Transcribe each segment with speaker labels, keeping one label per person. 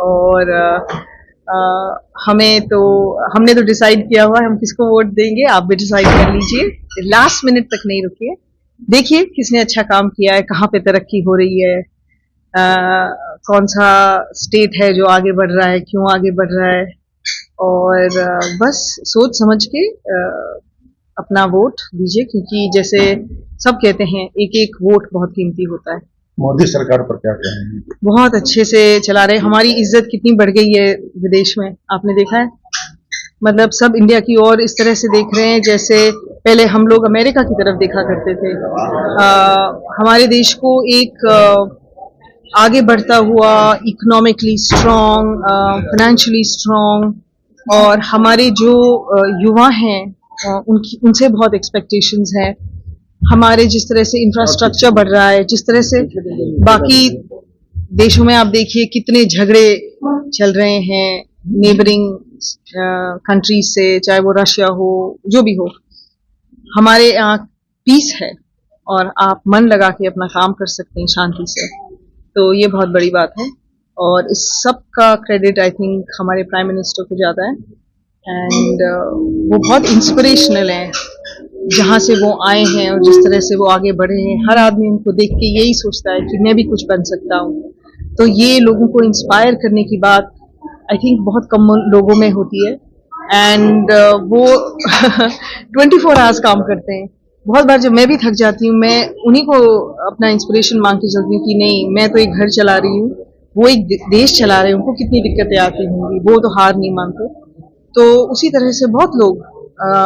Speaker 1: और हमने तो डिसाइड किया हुआ है हम किसको वोट देंगे। आप भी डिसाइड कर लीजिए, लास्ट मिनट तक नहीं रुकिए। देखिए किसने अच्छा काम किया है, कहाँ पे तरक्की हो रही है, कौन सा स्टेट है जो आगे बढ़ रहा है, क्यों आगे बढ़ रहा है। और बस सोच समझ के अपना वोट दीजिए, क्योंकि जैसे सब कहते हैं एक एक वोट बहुत कीमती होता है।
Speaker 2: मोदी सरकार पर क्या कहेंगे?
Speaker 1: बहुत अच्छे से चला रहे। हमारी इज्जत कितनी बढ़ गई है विदेश में, आपने देखा है। मतलब सब इंडिया की ओर इस तरह से देख रहे हैं जैसे पहले हम लोग अमेरिका की तरफ देखा करते थे। हमारे देश को एक आगे बढ़ता हुआ, इकोनॉमिकली स्ट्रांग, फाइनेंशियली स्ट्रांग, और हमारे जो युवा हैं उनसे बहुत एक्सपेक्टेशंस है। हमारे जिस तरह से इंफ्रास्ट्रक्चर बढ़ रहा है, जिस तरह से बाकी देशों में आप देखिए कितने झगड़े चल रहे हैं नेबरिंग कंट्रीज से, चाहे वो रशिया हो, जो भी हो। हमारे यहाँ पीस है और आप मन लगा के अपना काम कर सकते हैं शांति से, तो ये बहुत बड़ी बात है। और इस सब का क्रेडिट आई थिंक हमारे प्राइम मिनिस्टर को जाता है। एंड वो बहुत इंस्पिरेशनल है, जहाँ से वो आए हैं और जिस तरह से वो आगे बढ़े हैं। हर आदमी उनको देख के यही सोचता है कि मैं भी कुछ बन सकता हूँ। तो ये लोगों को इंस्पायर करने की बात आई थिंक बहुत कम लोगों में होती है। एंड वो 24 आवर्स काम करते हैं। बहुत बार जब मैं भी थक जाती हूँ, मैं उन्हीं को अपना इंस्पिरेशन मांग के चलती हूँ कि नहीं, मैं तो एक घर चला रही हूँ, वो एक देश चला रहे हैं, उनको कितनी दिक्कतें आती होंगी, वो तो हार नहीं मानते। तो उसी तरह से बहुत लोग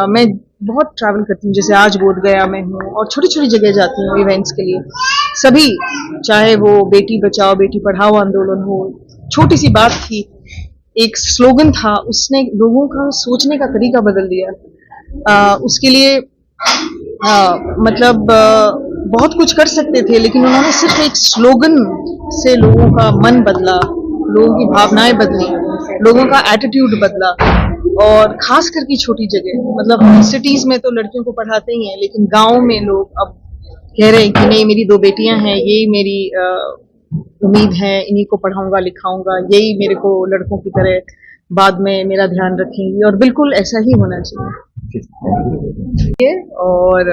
Speaker 1: मैं बहुत ट्रैवल करती हूँ, जैसे आज बोध गया मैं हूँ और छोटी छोटी जगह जाती हूँ इवेंट्स के लिए। सभी, चाहे वो बेटी बचाओ बेटी पढ़ाओ आंदोलन हो, छोटी सी बात थी, एक स्लोगन था, उसने लोगों का सोचने का तरीका बदल दिया। उसके लिए मतलब बहुत कुछ कर सकते थे, लेकिन उन्होंने सिर्फ एक स्लोगन से लोगों का मन बदला, लोगों की भावनाएं बदली, लोगों का एटीट्यूड बदला। और खास करके छोटी जगह, मतलब सिटीज में तो लड़कियों को पढ़ाते ही हैं, लेकिन गांव में लोग अब कह रहे हैं कि नहीं, मेरी 2 बेटियां हैं, यही मेरी उम्मीद है, इन्हीं को पढ़ाऊंगा लिखाऊंगा, यही मेरे को लड़कों की तरह बाद में मेरा ध्यान रखेंगी। और बिल्कुल ऐसा ही होना चाहिए। और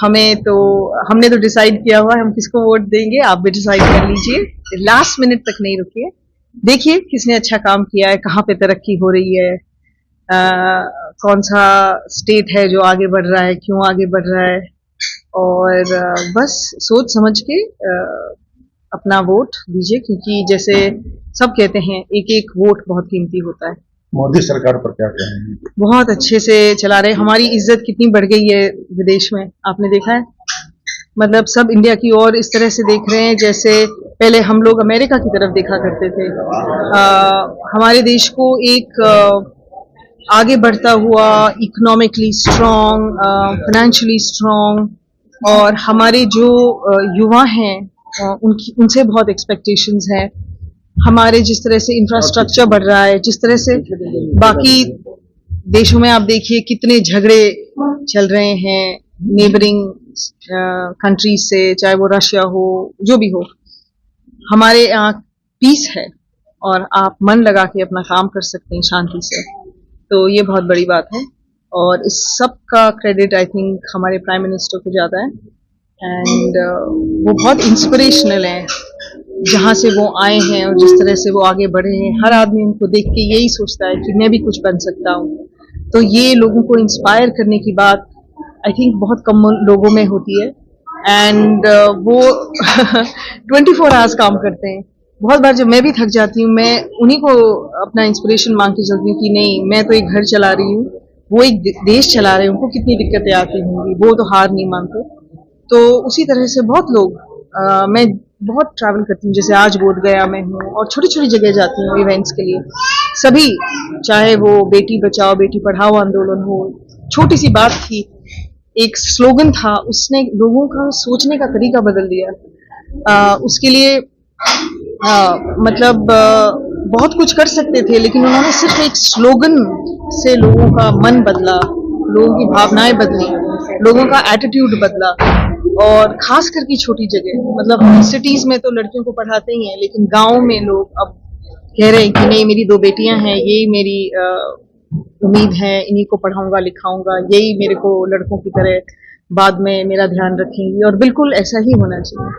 Speaker 1: हमने तो डिसाइड किया हुआ है हम किसको वोट देंगे। आप भी डिसाइड कर लीजिए, लास्ट मिनट तक नहीं रुकिए। देखिए किसने अच्छा काम किया है, कहाँ पे तरक्की हो रही है, कौन सा स्टेट है जो आगे बढ़ रहा है, क्यों आगे बढ़ रहा है। और बस सोच समझ के अपना वोट दीजिए, क्योंकि जैसे सब कहते हैं एक एक वोट बहुत कीमती होता है।
Speaker 2: मोदी सरकार पर क्या कहेंगे?
Speaker 1: बहुत अच्छे से चला रहे। हमारी इज्जत कितनी बढ़ गई है विदेश में, आपने देखा है। मतलब सब इंडिया की ओर इस तरह से देख रहे हैं जैसे पहले हम लोग अमेरिका की तरफ देखा करते थे। हमारे देश को एक आगे बढ़ता हुआ, इकोनॉमिकली स्ट्रांग, फाइनेंशियली स्ट्रांग, और हमारे जो युवा हैं उनसे बहुत एक्सपेक्टेशंस है। हमारे जिस तरह से इंफ्रास्ट्रक्चर बढ़ रहा है, जिस तरह से बाकी देशों में आप देखिए कितने झगड़े चल रहे हैं नेबरिंग कंट्रीज से, चाहे वो रशिया हो, जो भी हो। हमारे यहाँ पीस है और आप मन लगा के अपना काम कर सकते हैं शांति से, तो ये बहुत बड़ी बात है। और इस सब का क्रेडिट आई थिंक हमारे प्राइम मिनिस्टर को जाता है। एंड वो बहुत इंस्पिरेशनल है, जहाँ से वो आए हैं और जिस तरह से वो आगे बढ़े हैं। हर आदमी उनको देख के यही सोचता है कि मैं भी कुछ बन सकता हूँ। तो ये लोगों को इंस्पायर करने की बात आई थिंक बहुत कम लोगों में होती है। एंड वो 24 आवर्स काम करते हैं। बहुत बार जब मैं भी थक जाती हूँ, मैं उन्हीं को अपना इंस्पिरेशन मांग के चलती हूँ कि नहीं, मैं तो एक घर चला रही हूँ, वो एक देश चला रहे हैं, उनको कितनी दिक्कतें आती होंगी, वो तो हार नहीं मानते। तो उसी तरह से बहुत लोग मैं बहुत ट्रैवल करती हूँ, जैसे आज बोध गया मैं हूँ और छोटी छोटी जगह जाती हूँ इवेंट्स के लिए। सभी, चाहे वो बेटी बचाओ बेटी पढ़ाओ आंदोलन हो, छोटी सी बात थी, एक स्लोगन था, उसने लोगों का सोचने का तरीका बदल दिया। उसके लिए मतलब बहुत कुछ कर सकते थे, लेकिन उन्होंने सिर्फ एक स्लोगन से लोगों का मन बदला, लोगों की भावनाएं बदली, लोगों का एटीट्यूड बदला। और खास करके छोटी जगह, मतलब सिटीज में तो लड़कियों को पढ़ाते ही हैं, लेकिन गांव में लोग अब कह रहे हैं कि नहीं, मेरी 2 बेटियां हैं, यही मेरी उम्मीद है, इन्हीं को पढ़ाऊंगा लिखाऊंगा, यही मेरे को लड़कों की तरह बाद में मेरा ध्यान रखेंगी, और बिल्कुल ऐसा ही होना चाहिए।